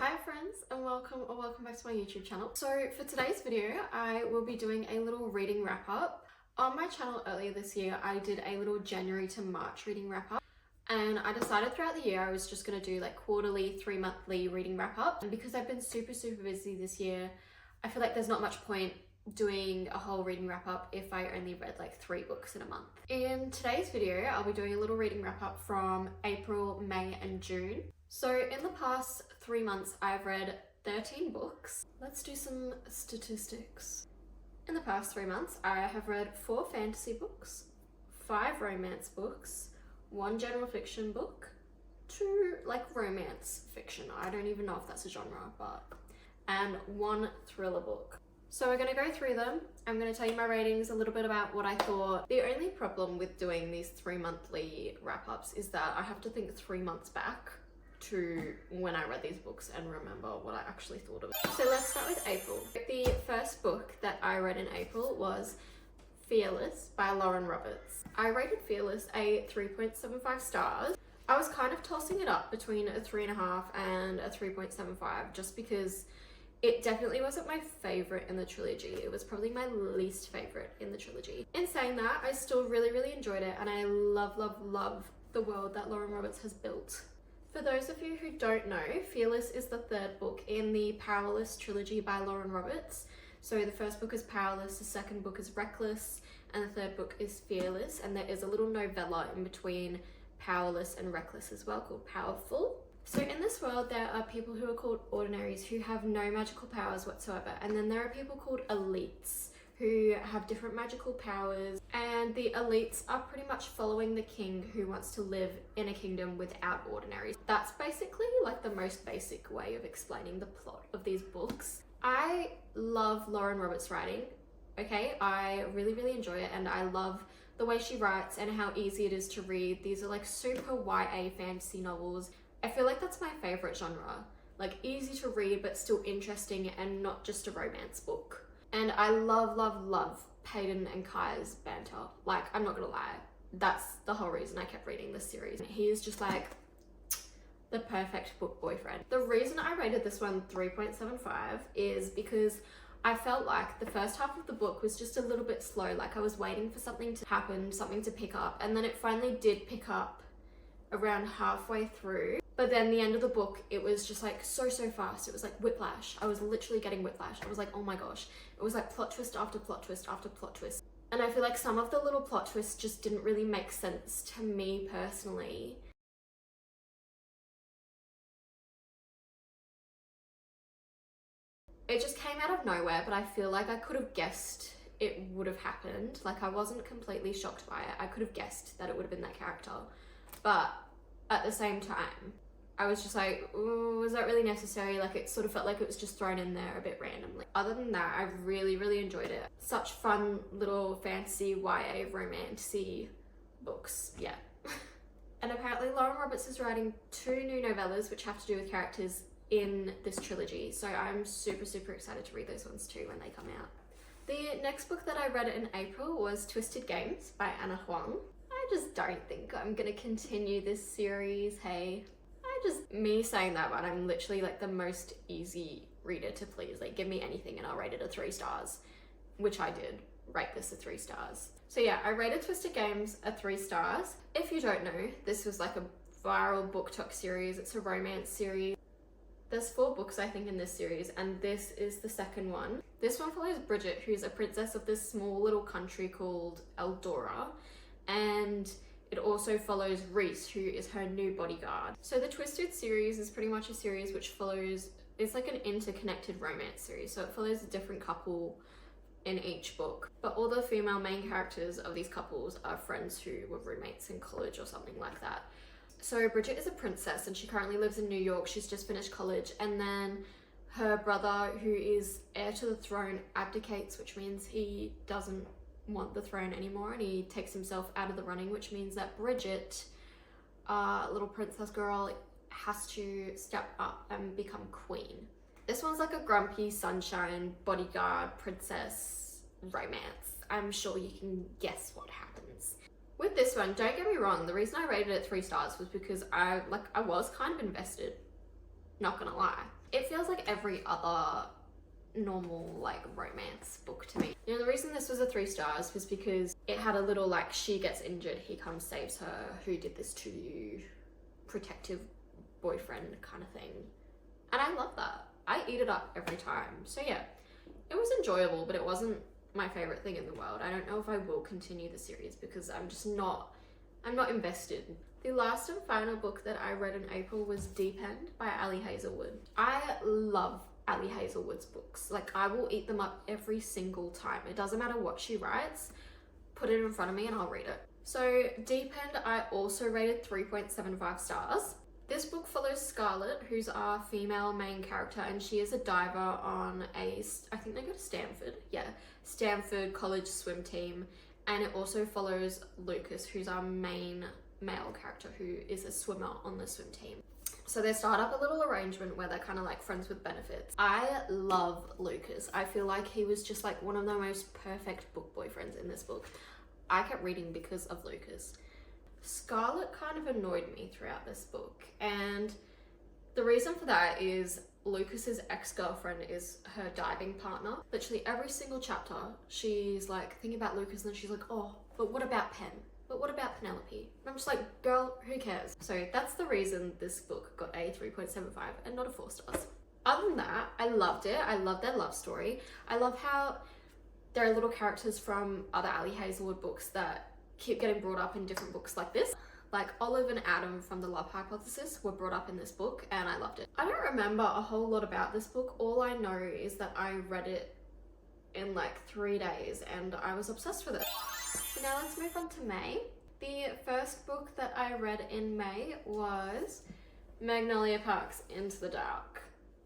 Hi friends, and welcome back to my YouTube channel. So for today's video, I will be doing a little reading wrap up. On my channel earlier this year, I did a little January to March reading wrap up. And I decided throughout the year I was just going to do like quarterly, 3-monthly reading wrap up. And because I've been super busy this year, I feel like there's not much point doing a whole reading wrap up if I only read like 3 books in a month. In today's video, I'll be doing a little reading wrap up from April, May and June. So in the past 3 months, I've read 13 books. Let's do some statistics. In the past 3 months, I have read 4 fantasy books, 5 romance books, 1 general fiction book, 2 like romance fiction. I don't even know if that's a genre, and 1 thriller book. So we're gonna go through them. I'm gonna tell you my ratings, a little bit about what I thought. The only problem with doing these 3-monthly wrap-ups is that I have to think 3 months back to when I read these books and remember what I actually thought of it. So let's start with April. The first book that I read in April was Fearless by Lauren Roberts. I rated Fearless a 3.75 stars. I was kind of tossing it up between a 3.5 and a 3.75 just because it definitely wasn't my favorite in the trilogy. It was probably my least favorite in the trilogy. In saying that, I still really enjoyed it, and I love the world that Lauren Roberts has built. For those of you who don't know, Fearless is the 3rd book in the Powerless trilogy by Lauren Roberts. So the first book is Powerless, the second book is Reckless, and the 3rd book is Fearless, and there is a little novella in between Powerless and Reckless as well called Powerful. So in this world, there are people who are called ordinaries who have no magical powers whatsoever, and then there are people called elites who have different magical powers, and the elites are pretty much following the king who wants to live in a kingdom without ordinaries. That's basically like the most basic way of explaining the plot of these books. I love Lauren Roberts' writing, okay? I really enjoy it, and I love the way she writes and how easy it is to read. These are like super YA fantasy novels. I feel like that's my favorite genre. Like easy to read but still interesting and not just a romance book. And I love Peyton and Kai's banter. Like, I'm not gonna lie, that's the whole reason I kept reading this series. He is just like the perfect book boyfriend. The reason I rated this one 3.75 is because I felt like the first half of the book was just a little bit slow. Like I was waiting for something to happen, something to pick up, and then it finally did pick up around halfway through. But then the end of the book, it was just like so fast. It was like whiplash. I was literally getting whiplash. I was like, oh my gosh. It was like plot twist after plot twist after plot twist. And I feel like some of the little plot twists just didn't really make sense to me personally. It just came out of nowhere, but I feel like I could have guessed it would have happened. Like I wasn't completely shocked by it. I could have guessed that it would have been that character. But at the same time, I was just like, ooh, was that really necessary? Like it sort of felt like it was just thrown in there a bit randomly. Other than that, I really enjoyed it. Such fun little fantasy YA romance-y books, yeah. And apparently Lauren Roberts is writing 2 new novellas which have to do with characters in this trilogy. So I'm super excited to read those ones too when they come out. The next book that I read in April was Twisted Games by Ana Huang. I just don't think I'm gonna continue this series, hey. Me saying that, but I'm literally like the most easy reader to please. Like give me anything and I'll rate it a 3 stars, which I did rate this a 3 stars. So yeah, I rated Twisted Games a 3 stars. If you don't know, this was like a viral BookTok series. It's a romance series. There's 4 books I think in this series, and this is the 2nd one. This one follows Bridget, who's a princess of this small little country called Eldora, and it also follows Reese, who is her new bodyguard. So the Twisted series is pretty much a series which follows, it's like an interconnected romance series. So it follows a different couple in each book. But all the female main characters of these couples are friends who were roommates in college or something like that. So Bridget is a princess and she currently lives in New York. She's just finished college, and then her brother, who is heir to the throne, abdicates, which means he doesn't want the throne anymore, and he takes himself out of the running, which means that Bridget, little princess girl, has to step up and become queen. This one's like a grumpy sunshine bodyguard princess romance. I'm sure you can guess what happens. With this one, don't get me wrong, the reason I rated it 3 stars was because I was kind of invested, not gonna lie. It It feels like every other normal like romance book to me. You know, the reason this was a 3 stars was because it had a little like, she gets injured, he comes, saves her, who did this to you, protective boyfriend kind of thing. And I love that. I eat it up every time. So yeah, it was enjoyable, but it wasn't my favorite thing in the world. I don't know if I will continue the series because I'm not invested. The last and final book that I read in April was Deep End by Ali Hazelwood. I love Ali Hazelwood's books. Like, I will eat them up every single time. It doesn't matter what she writes, put it in front of me and I'll read it. So Deep End, I also rated 3.75 stars. This book follows Scarlett, who's our female main character, and she is a diver on I think they go to Stanford. Yeah, Stanford College swim team. And it also follows Lucas, who's our main male character, who is a swimmer on the swim team. So they start up a little arrangement where they're kind of like friends with benefits. I love Lucas. I feel like he was just like one of the most perfect book boyfriends in this book. I kept reading because of Lucas. Scarlett kind of annoyed me throughout this book, and the reason for that is Lucas's ex-girlfriend is her diving partner. Literally every single chapter, she's like thinking about Lucas, and then she's like, oh, but what about Pen? But what about Penelope? And I'm just like, girl, who cares? So that's the reason this book got a 3.75 and not a 4 stars. Other than that, I loved it. I love their love story. I love how there are little characters from other Ali Hazelwood books that keep getting brought up in different books like this. Like Olive and Adam from The Love Hypothesis were brought up in this book and I loved it. I don't remember a whole lot about this book. All I know is that I read it in like 3 days and I was obsessed with it. So now let's move on to May. The first book that I read in May was Magnolia Park's Into the Dark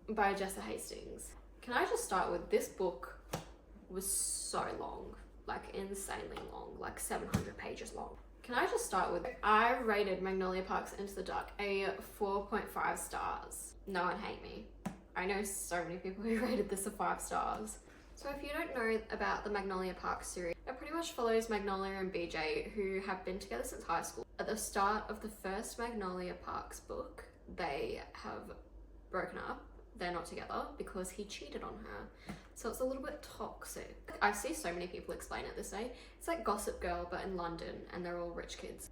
by Jessa Hastings. Can I just start with, this book was so long, like insanely long, like 700 pages long. Can I just start with, I rated Magnolia Park's Into the Dark a 4.5 stars. No one hate me. I know so many people who rated this a 5 stars. So if you don't know about the Magnolia Park series, it pretty much follows Magnolia and BJ, who have been together since high school. At the start of the first Magnolia Parks book, they have broken up. They're not together because he cheated on her. So it's a little bit toxic. I see so many people explain it this way. It's like Gossip Girl, but in London, and they're all rich kids.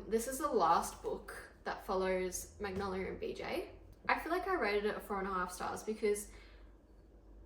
This is the last book that follows Magnolia and BJ. I feel like I rated it a 4.5 stars because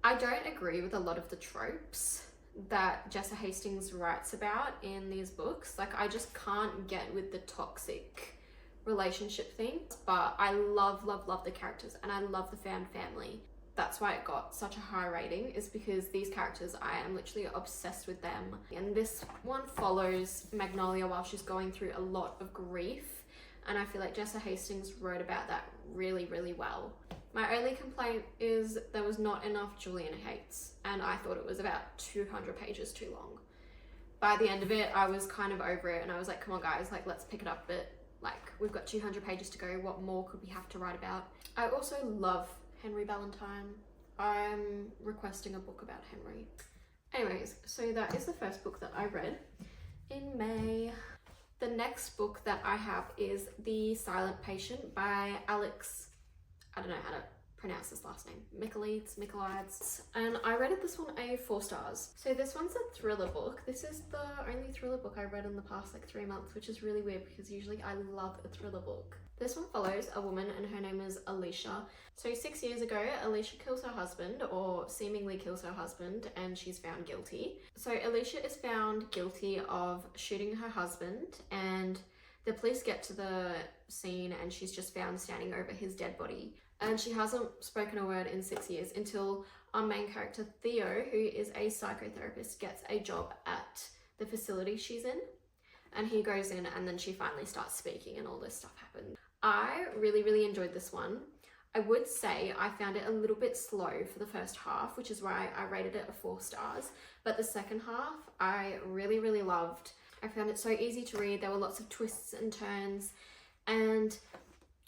I don't agree with a lot of the tropes that Jessa Hastings writes about in these books. Like, I just can't get with the toxic relationship thing, but I love the characters and I love the fan family. That's why it got such a high rating, is because these characters, I am literally obsessed with them. And this one follows Magnolia while she's going through a lot of grief, and I feel like Jessa Hastings wrote about that really, really well. My only complaint is there was not enough Julian Hates, and I thought it was about 200 pages too long. By the end of it, I was kind of over it, and I was like, come on guys, like let's pick it up a bit. Like, we've got 200 pages to go, what more could we have to write about? I also love Henry Valentine. I'm requesting a book about Henry. Anyways, so that is the first book that I read in May. The next book that I have is The Silent Patient by Alex, I don't know how to pronounce this last name, Michaelides. And I rated this one a 4 stars. So this one's a thriller book. This is the only thriller book I read in the past like 3 months, which is really weird because usually I love a thriller book. This one follows a woman and her name is Alicia. So 6 years ago, Alicia kills her husband, or seemingly kills her husband, and she's found guilty. So Alicia is found guilty of shooting her husband, and the police get to the scene and she's just found standing over his dead body. And she hasn't spoken a word in 6 years until our main character, Theo, who is a psychotherapist, gets a job at the facility she's in. And he goes in and then she finally starts speaking and all this stuff happens. I really, really enjoyed this one. I would say I found it a little bit slow for the first half, which is why I rated it a 4 stars. But the second half, I really, really loved. I found it so easy to read. There were lots of twists and turns, and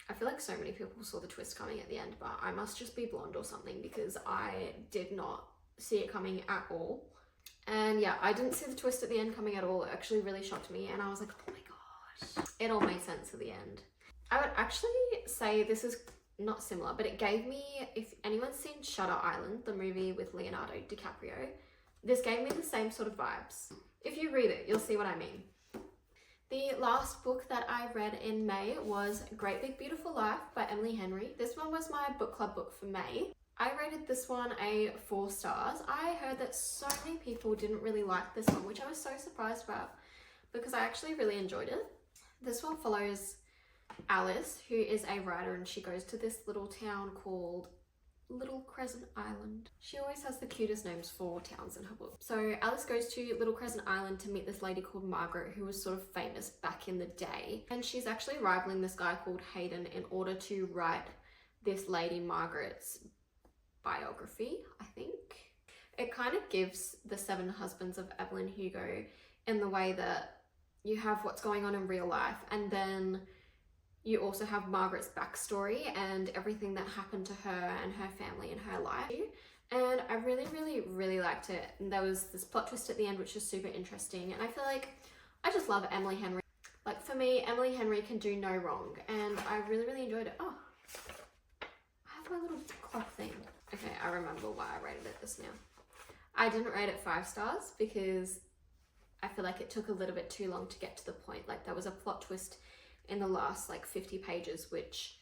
I feel like so many people saw the twist coming at the end, but I must just be blonde or something because I did not see it coming at all. And yeah, I didn't see the twist at the end coming at all. It actually really shocked me, and I was like, oh my gosh. It all made sense at the end. I would actually say this is not similar, but it gave me, if anyone's seen Shutter Island, the movie with Leonardo DiCaprio, this gave me the same sort of vibes. If you read it, you'll see what I mean. The last book that I read in May was Great Big Beautiful Life by Emily Henry. This one was my book club book for May. I rated this one a 4 stars. I heard that so many people didn't really like this one, which I was so surprised about because I actually really enjoyed it. This one follows Alice, who is a writer, and she goes to this little town called Little Crescent Island. She always has the cutest names for towns in her book. So Alice goes to Little Crescent Island to meet this lady called Margaret, who was sort of famous back in the day. And she's actually rivaling this guy called Hayden in order to write this lady Margaret's biography, I think. It kind of gives the 7 husbands of Evelyn Hugo in the way that you have what's going on in real life, and then you also have Margaret's backstory and everything that happened to her and her family and her life. And I really liked it. And there was this plot twist at the end, which is super interesting. And I feel like I just love Emily Henry. Like for me, Emily Henry can do no wrong. And I really enjoyed it. Oh, I have my little clock thing. Okay, I remember why I rated it this now. I didn't rate it 5 stars because I feel like it took a little bit too long to get to the point. Like there was a plot twist in the last like 50 pages, which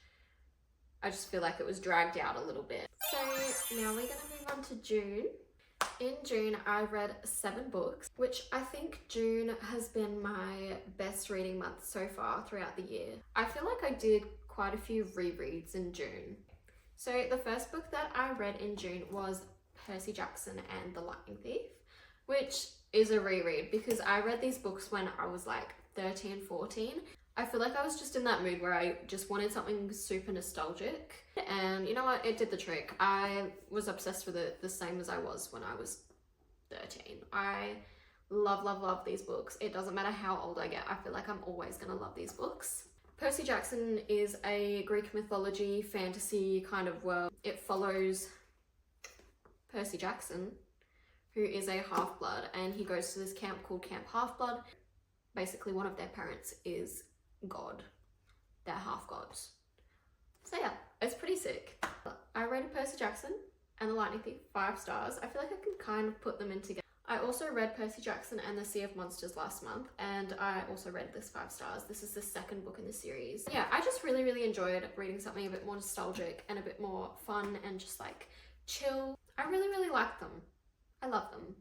I just feel like it was dragged out a little bit. So now we're gonna move on to June. In June, I read 7 books, which I think June has been my best reading month so far throughout the year. I feel like I did quite a few rereads in June. So the first book that I read in June was Percy Jackson and the Lightning Thief, which is a reread because I read these books when I was like 13, 14. I feel like I was just in that mood where I just wanted something super nostalgic, and you know what, it did the trick. I was obsessed with it the same as I was when I was 13. I love these books. It doesn't matter how old I get, I feel like I'm always gonna love these books. Percy Jackson is a Greek mythology fantasy kind of world. It follows Percy Jackson, who is a half-blood, and he goes to this camp called Camp Half-Blood. Basically, one of their parents is God. They're half-gods. So yeah, it's pretty sick. I rated Percy Jackson and the Lightning Thief 5 stars. I feel like I can kind of put them in together. I also read Percy Jackson and the Sea of Monsters last month, and I also read this 5 stars. This is the 2nd book in the series. Yeah, I just really enjoyed reading something a bit more nostalgic and a bit more fun and just like chill. I really like them. I love them.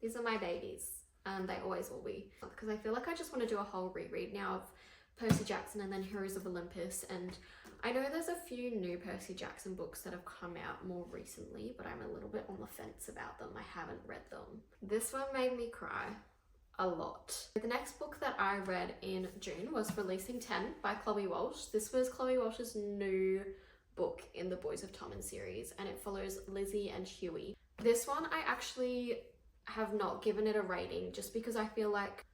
These are my babies, and they always will be. Because I feel like I just want to do a whole reread now of Percy Jackson and then Heroes of Olympus, and I know there's a few new Percy Jackson books that have come out more recently, but I'm a little bit on the fence about them. I haven't read them. This one made me cry a lot. The next book that I read in June was Releasing 10 by Chloe Walsh. This was Chloe Walsh's new book in the Boys of Tommen series, and it follows Lizzie and Huey. This one I actually have not given it a rating just because I feel like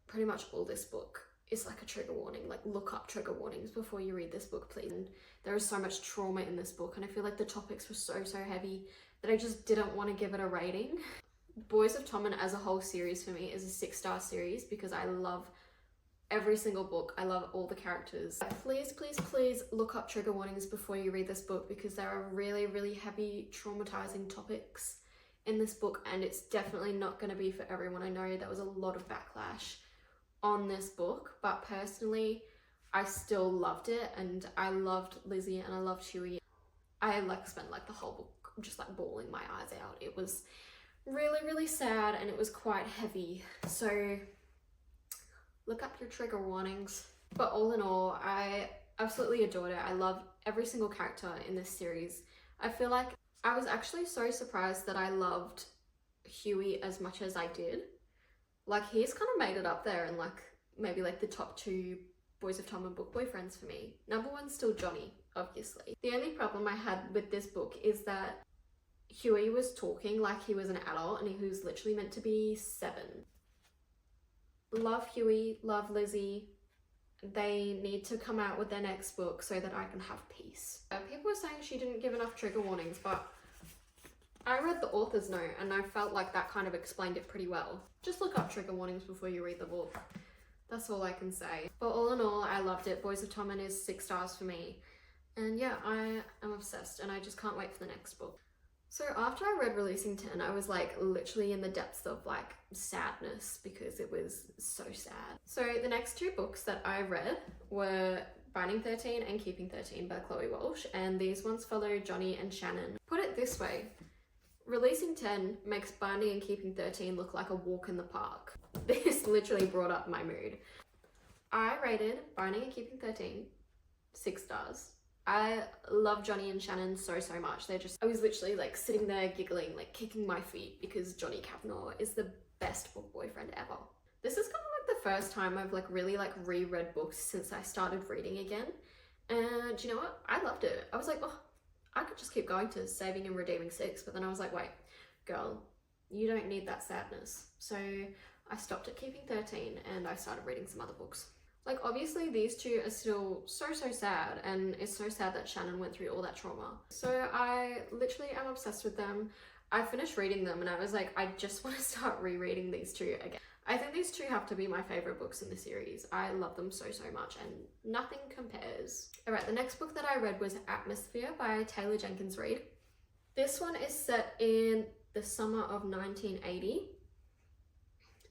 pretty much all this book is like a trigger warning. Like, look up trigger warnings before you read this book, please. And there is so much trauma in this book, and I feel like the topics were so heavy that I just didn't want to give it a rating. Boys of Tommen as a whole series for me is a 6-star series because I love every single book. I love all the characters. Please look up trigger warnings before you read this book because there are really heavy traumatizing topics in this book, and it's definitely not going to be for everyone. I know there was a lot of backlash on this book, but personally I still loved it, and I loved Lizzie and I loved Huey. I spent the whole book just bawling my eyes out. It was really sad, and it was quite heavy, so look up your trigger warnings. But all in all, I absolutely adored it. I love every single character in this series. I feel like I was actually so surprised that I loved Huey as much as I did. Like, he's kind of made it up there in maybe the top 2 Boys of Tommen book boyfriends for me. Number 1's still Johnny, obviously. The only problem I had with this book is that Huey was talking like he was an adult, and he was literally meant to be 7. Love Huey, love Lizzie. They need to come out with their next book so that I can have peace. People were saying she didn't give enough trigger warnings, but I read the author's note and I felt like that kind of explained it pretty well. Just look up trigger warnings before you read the book. That's all I can say. But all in all, I loved it. Boys of Tommen is 6 stars for me. And yeah, I am obsessed and I just can't wait for the next book. So after I read Releasing 10, I was like literally in the depths of like sadness because it was so sad. So the next two books that I read were Binding 13 and Keeping 13 by Chloe Walsh, and these ones follow Johnny and Shannon. Put it this way, Releasing 10 makes Binding and Keeping 13 look like a walk in the park. This literally brought up my mood. I rated Binding and Keeping 13 6 stars. I love Johnny and Shannon so much. I was literally like sitting there giggling, like kicking my feet because Johnny Kavanagh is the best book boyfriend ever. This is kind of like the first time I've like really like reread books since I started reading again. And you know what? I loved it. I was like, oh, I could just keep going to Saving and Redeeming 6, but then I was like, wait, girl, you don't need that sadness. So I stopped at Keeping 13 and I started reading some other books. Like obviously these two are still so sad, and it's so sad that Shannon went through all that trauma. So I literally am obsessed with them. I finished reading them and I was like, I just want to start rereading these two again. I think these two have to be my favorite books in the series. I love them so much and nothing compares. All right, the next book that I read was Atmosphere by Taylor Jenkins Reid. This one is set in the summer of 1980.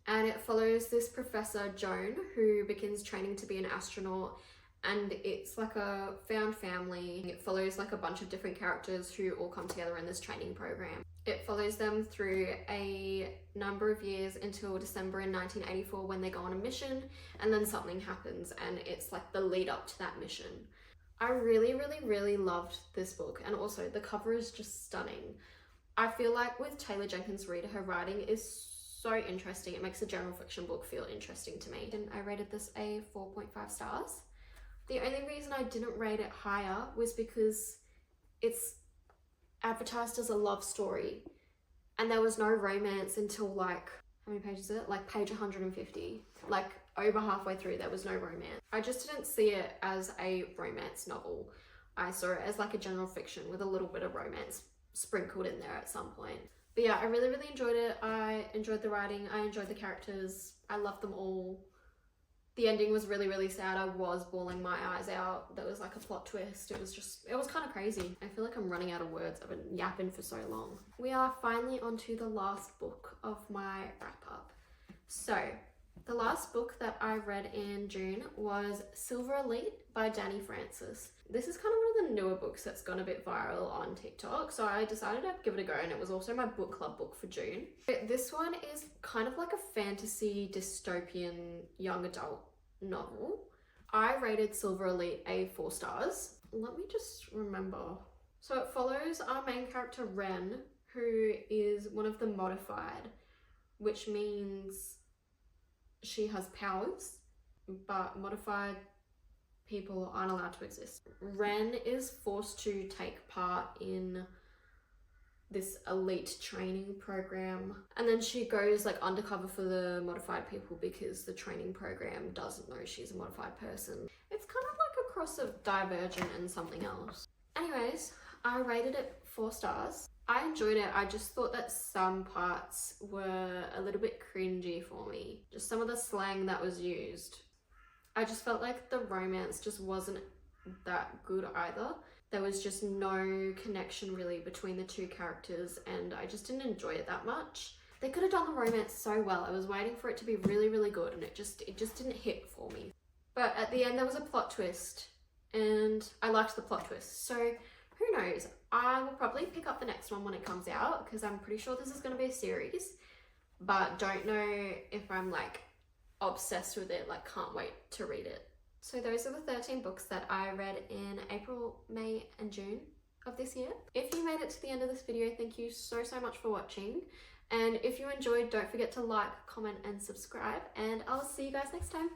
And it follows this Professor Joan who begins training to be an astronaut, and it's like a found family. It follows like a bunch of different characters who all come together in this training program. It follows them through a number of years until December in 1984 when they go on a mission, and then something happens and it's like the lead up to that mission. I really loved this book, and also the cover is just stunning. I feel like with Taylor Jenkins Reid, her writing is so interesting. It makes a general fiction book feel interesting to me. And I rated this a 4.5 stars. The only reason I didn't rate it higher was because it's advertised as a love story and there was no romance until like, how many pages is it? Like page 150. Like over halfway through there was no romance. I just didn't see it as a romance novel. I saw it as like a general fiction with a little bit of romance sprinkled in there at some point. But yeah, I really enjoyed it. I enjoyed the writing. I enjoyed the characters. I loved them all. The ending was really sad. I was bawling my eyes out. There was like a plot twist. It was kind of crazy. I feel like I'm running out of words. I've been yapping for so long. We are finally on to the last book of my wrap up. So the last book that I read in June was Silver Elite by Danny Francis. This is kind of one of the newer books that's gone a bit viral on TikTok, so I decided I'd give it a go, and it was also my book club book for June. This one is kind of like a fantasy dystopian young adult novel. I rated Silver Elite a 4 stars. Let me just remember. So it follows our main character Ren, who is one of the modified, which means she has powers, but modified people aren't allowed to exist. Ren is forced to take part in this elite training program, and then she goes like undercover for the modified people because the training program doesn't know she's a modified person. It's kind of like a cross of Divergent and something else. Anyways, I rated it 4 stars. I enjoyed it. I just thought that some parts were a little bit cringy for me. Just some of the slang that was used. I just felt like the romance just wasn't that good either. There was just no connection really between the two characters, and I just didn't enjoy it that much. They could have done the romance so well. I was waiting for it to be really good, and it just didn't hit for me. But at the end there was a plot twist, and I liked the plot twist. So who knows? I will probably pick up the next one when it comes out, because I'm pretty sure this is going to be a series, but don't know if I'm like obsessed with it, like can't wait to read it. So those are the 13 books that I read in April, May and June of this year. If you made it to the end of this video, thank you so much for watching. And if you enjoyed, don't forget to like, comment and subscribe, and I'll see you guys next time.